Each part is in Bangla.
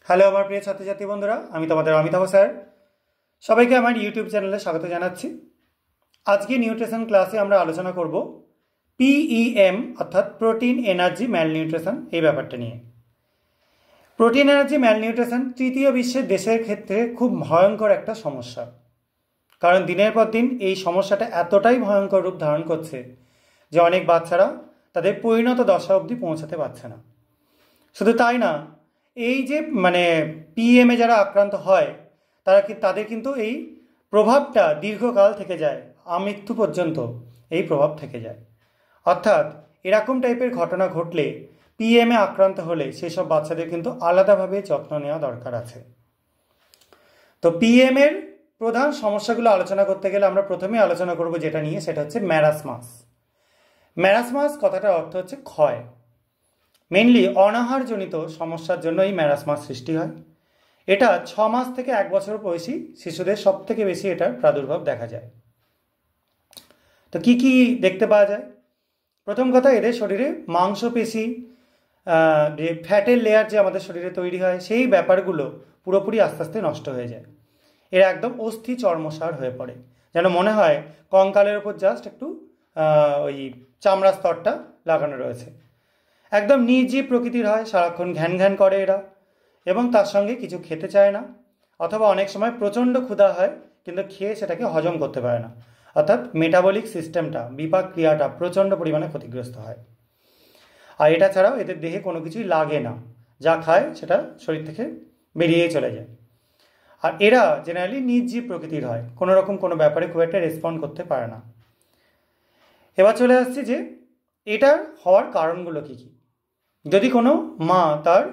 হ্যালো আমার প্রিয় ছাত্রছাত্রী বন্ধুরা, আমি তোমাদের অমিতাভ স্যার। সবাইকে আমার ইউটিউব চ্যানেলে স্বাগত জানাচ্ছি। আজকে নিউট্রিশন ক্লাসে আমরা আলোচনা করব পিইএম অর্থাৎ প্রোটিন এনার্জি ম্যালনিউট্রিশন এই ব্যাপারটা নিয়ে। প্রোটিন এনার্জি ম্যালনিউট্রিশন তৃতীয় বিশ্বের দেশের ক্ষেত্রে খুব ভয়ঙ্কর একটা সমস্যা, কারণ দিনের পর দিন এই সমস্যাটা এতটাই ভয়ঙ্কর রূপ ধারণ করছে যে অনেক বাচ্চারা তাদের পরিণত দশা অবধি পৌঁছাতে পারছে না। শুধু তাই না, এই যে পিএমএ যারা আক্রান্ত হয় তাদের কিন্তু এই প্রভাবটা দীর্ঘকাল থেকে যায়, আমৃত্যু পর্যন্ত এই প্রভাব থেকে যায়। অর্থাৎ এরকম টাইপের ঘটনা ঘটলে পিএমএ আক্রান্ত হলে সেসব বাচ্চাদের কিন্তু আলাদাভাবে যত্ন নেওয়া দরকার আছে। তো পিএমের প্রধান সমস্যাগুলো আলোচনা করতে গেলে আমরা প্রথমে আলোচনা করব যেটা নিয়ে, সেটা হচ্ছে ম্যারাসমাস। ম্যারাসমাস কথাটার অর্থ হচ্ছে ক্ষয়। মেনলি অনাহারজনিত সমস্যার জন্য এই ম্যারাসমাস সৃষ্টি হয়। এটা 6 মাস থেকে 1 বছর বয়সী শিশুদের সব থেকে বেশি এটার প্রাদুর্ভাব দেখা যায়। তো কি কি দেখতে পাওয়া যায়? প্রথম কথা, এদের শরীরে মাংসপেশি, যে ফ্যাটের লেয়ার যে আমাদের শরীরে তৈরি হয়, সেই ব্যাপারগুলো পুরোপুরি আস্তে আস্তে নষ্ট হয়ে যায়। এরা একদম অস্থি চর্মসার হয়ে পড়ে, যেন মনে হয় কঙ্কালের ওপর জাস্ট একটু ওই চামড়া স্তরটা লাগানো রয়েছে। একদম নির্জীব প্রকৃতির হয়, সারাক্ষণ ঘ্যান ঘ্যান করে এরা, এবং তার সঙ্গে কিছু খেতে চায় না, অথবা অনেক সময় প্রচণ্ড ক্ষুধা হয় কিন্তু খেয়ে সেটাকে হজম করতে পারে না। অর্থাৎ মেটাবলিক সিস্টেমটা, বিপাক ক্রিয়াটা প্রচণ্ড পরিমাণে ক্ষতিগ্রস্ত হয়। আর এটা ছাড়াও এদের দেহে কোনো কিছুই লাগে না, যা খায় সেটা শরীর থেকে বেরিয়ে চলে যায়। আর এরা জেনারেলি নির্জীব প্রকৃতির হয়, কোনো রকম কোনো ব্যাপারে খুব একটা রেসপন্ড করতে পারে না। এবার চলে আসছে যে এটার হওয়ার কারণগুলো কী কী। যদি কোনো মা তার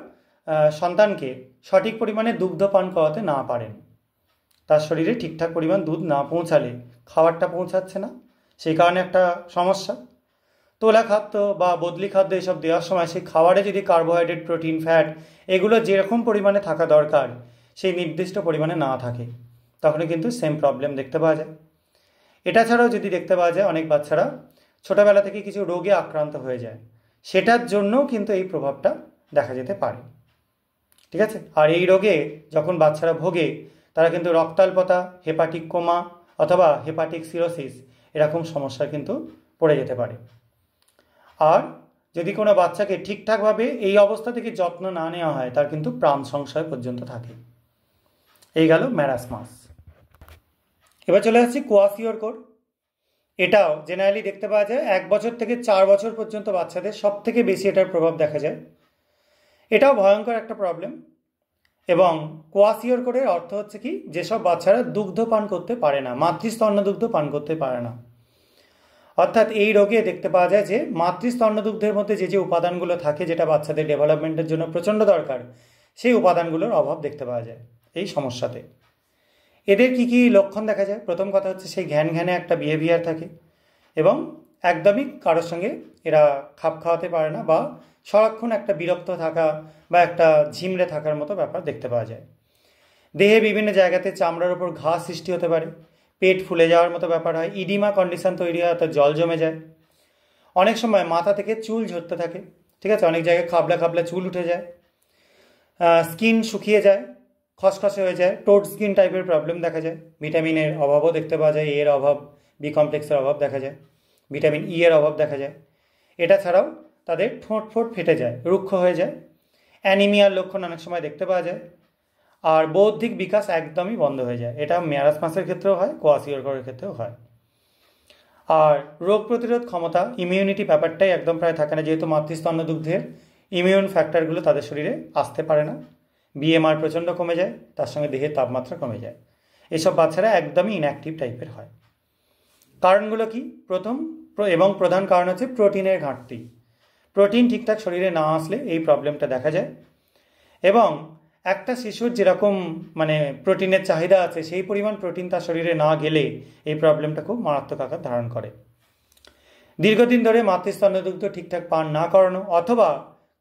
সন্তানকে সঠিক পরিমাণে দুগ্ধ পান করাতে না পারেন, তার শরীরে ঠিকঠাক পরিমাণ দুধ না পৌঁছালে, খাবারটা পৌঁছাচ্ছে না, সেই কারণে একটা সমস্যা। তোলা খাদ্য বা বদলি খাদ্য এসব দেওয়ার সময় সেই খাবারে যদি কার্বোহাইড্রেট, প্রোটিন, ফ্যাট এগুলো যেরকম পরিমাণে থাকা দরকার সেই নির্দিষ্ট পরিমাণে না থাকে, তখনই কিন্তু সেম প্রবলেম দেখতে পাওয়া যায়। এটা ছাড়াও যদি দেখতে পাওয়া যায় অনেক বাচ্চারা ছোটোবেলা থেকে কিছু রোগে আক্রান্ত হয়ে যায়, সেটার জন্যও কিন্তু এই প্রভাবটা দেখা যেতে পারে। ঠিক আছে? আর এই রোগে যখন বাচ্চারা ভোগে, তারা কিন্তু রক্তাল্পতা, হেপাটিক কোমা অথবা হেপাটিক সিরোসিস এরকম সমস্যা কিন্তু পড়ে যেতে পারে। আর যদি কোনো বাচ্চাকে ঠিকঠাকভাবে এই অবস্থা থেকে যত্ন না নেওয়া হয়, তার কিন্তু প্রাণ সংশয় পর্যন্ত থাকে। এই গেল ম্যারাসমাস। এবার চলে আসছি কোয়াশিওরকর। এটাও জেনারেলি দেখতে পাওয়া যায় 1 বছর থেকে 4 বছর পর্যন্ত বাচ্চাদের সব থেকে বেশি এটার প্রভাব দেখা যায়। এটাও ভয়ঙ্কর একটা প্রবলেম। এবং কোয়াশিওরকরের অর্থ হচ্ছে কি, যেসব বাচ্চারা দুগ্ধ পান করতে পারে না, মাতৃস্তন্যদুগ্ধ পান করতে পারে না। অর্থাৎ এই রোগে দেখতে পাওয়া যায় যে মাতৃস্তন্যদুগ্ধের মধ্যে যে যে উপাদানগুলো থাকে, যেটা বাচ্চাদের ডেভেলপমেন্টের জন্য প্রচণ্ড দরকার, সেই উপাদানগুলোর অভাব দেখতে পাওয়া যায় এই সমস্যাতে। এদের কি কি লক্ষণ দেখা যায়? প্রথম কথা হচ্ছে সেই ঘ্যান ঘ্যানে একটা বিহেভিয়ার থাকে, এবং একদমই কারোর সঙ্গে এরা খাপ খাওয়াতে পারে না, বা সারাক্ষণ একটা বিরক্ত থাকা বা একটা ঝিমড়ে থাকার মতো ব্যাপার দেখতে পাওয়া যায়। দেহে বিভিন্ন জায়গাতে চামড়ার ওপর ঘা সৃষ্টি হতে পারে, পেট ফুলে যাওয়ার মতো ব্যাপার হয়, ইডিমা কন্ডিশন তৈরি হয়, অর্থাৎ জল জমে যায়। অনেক সময় মাথা থেকে চুল ঝরতে থাকে, ঠিক আছে, অনেক জায়গায় খাবলা খাবলা চুল উঠে যায়, স্কিন শুকিয়ে যায়, খসখসে হয়ে যায়, টোড স্কিন টাইপের প্রবলেম দেখা যায়। ভিটামিনের অভাবও দেখতে পাওয়া যায়, এর অভাব, বি কমপ্লেক্সের অভাব দেখা যায়, ভিটামিন ই এর অভাব দেখা যায়। এটা ছাড়াও তাদের ঠোঁট ফোঁট ফেটে যায়, রুক্ষ হয়ে যায়, অ্যানিমিয়ার লক্ষণ অনেক সময় দেখতে পাওয়া যায়, আর বৌদ্ধিক বিকাশ একদমই বন্ধ হয়ে যায়। এটা ম্যারাসমাসের ক্ষেত্রেও হয়, কোয়াশিওরকরের ক্ষেত্রেও হয়। আর রোগ প্রতিরোধ ক্ষমতা, ইমিউনিটি ব্যাপারটাই একদম প্রায় থাকে না, যেহেতু মাতৃস্তন্যদুগ্ধের ইমিউন ফ্যাক্টরগুলো তাদের শরীরে আসতে পারে না। বিএমআর প্রচণ্ড কমে যায়, তার সঙ্গে দেহের তাপমাত্রা কমে যায়। এসব বাচ্চারা একদমই ইনঅ্যাক্টিভ টাইপের হয়। কারণগুলো কি? প্রথম এবং প্রধান কারণ হচ্ছে প্রোটিনের ঘাটতি। প্রোটিন ঠিকঠাক শরীরে না আসলে এই প্রবলেমটা দেখা যায়। এবং একটা শিশুর যেরকম প্রোটিনের চাহিদা আছে, সেই পরিমাণ প্রোটিন তার শরীরে না গেলে এই প্রবলেমটা খুব মারাত্মক আকার ধারণ করে। দীর্ঘদিন ধরে মাতৃস্তন্যদুগ্ধ ঠিকঠাক পান না করানো, অথবা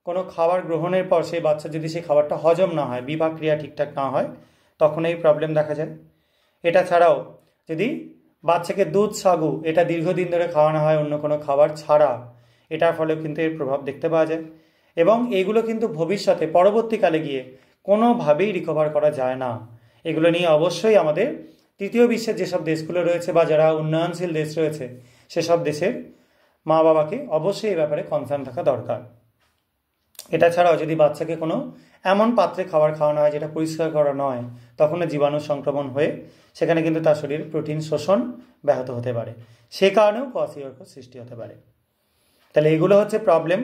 কোনো খাবার গ্রহণের পর সেই বাচ্চা যদি সেই খাবারটা হজম না হয়, বিপাক ক্রিয়া ঠিকঠাক না হয়, তখন এই প্রবলেম দেখা যায়। এটা ছাড়াও যদি বাচ্চাকে দুধ, সাগু এটা দীর্ঘদিন ধরে খাওয়ানো হয় অন্য কোনো খাবার ছাড়া, এটার ফলে কিন্তু এর প্রভাব দেখতে পাওয়া যায়। এবং এইগুলো কিন্তু ভবিষ্যতে পরবর্তীকালে গিয়ে কোনোভাবেই রিকভার করা যায় না। এগুলো নিয়ে অবশ্যই আমাদের তৃতীয় বিশ্বের যেসব দেশগুলো রয়েছে বা যারা উন্নয়নশীল দেশ রয়েছে সেসব দেশের মা বাবাকে অবশ্যই এই ব্যাপারে কনসার্ন থাকা দরকার। এটা ছাড়াও যদি বাচ্চাকে কোনো এমন পাত্রে খাবার খাওয়ানো হয় যেটা পরিষ্কার করা নয়, তখন জীবাণু সংক্রমণ হয়ে সেখানে কিন্তু তার শরীরে প্রোটিন শোষণ ব্যাহত হতে পারে, সে কারণেও কোয়াশিওরকর সৃষ্টি হতে পারে। তাহলে এগুলো হচ্ছে প্রবলেম,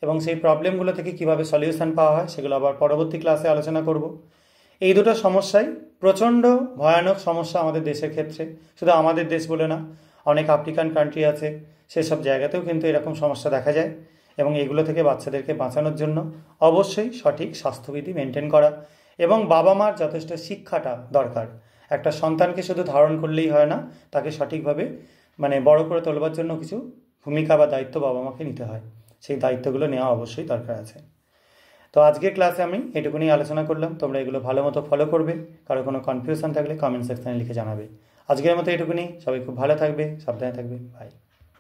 এবং সেই প্রবলেমগুলো থেকে কিভাবে সলিউশন পাওয়া হয় সেগুলো আবার পরবর্তী ক্লাসে আলোচনা করব। এই দুটো সমস্যাই প্রচণ্ড ভয়ানক সমস্যা আমাদের দেশের ক্ষেত্রে, শুধু আমাদের দেশ বলে না, অনেক আফ্রিকান কান্ট্রি আছে, সেসব জায়গাতেও কিন্তু এরকম সমস্যা দেখা যায়। এবং এগুলো থেকে বাচ্চাদেরকে বাঁচানোর জন্য অবশ্যই সঠিক স্বাস্থ্যবিধি মেনটেন করা এবং বাবা মার যথেষ্ট শিক্ষাটা দরকার। একটা সন্তানকে শুধু ধারণ করলেই হয় না, তাকে সঠিকভাবে বড় করে তোলবার জন্য কিছু ভূমিকা বা দায়িত্ব বাবা মাকে নিতে হয়, সেই দায়িত্বগুলো নেওয়া অবশ্যই দরকার আছে। তো আজকের ক্লাসে আমি এটুকুনি আলোচনা করলাম, তোমরা এগুলো ভালো মতো ফলো করবে। কারো কোনো কনফিউশন থাকলে কমেন্ট সেকশনে লিখে জানাবে। আজকের মতো এটুকুনি, সবাই খুব ভালো থাকবে, সাবধানে থাকবে, বাই।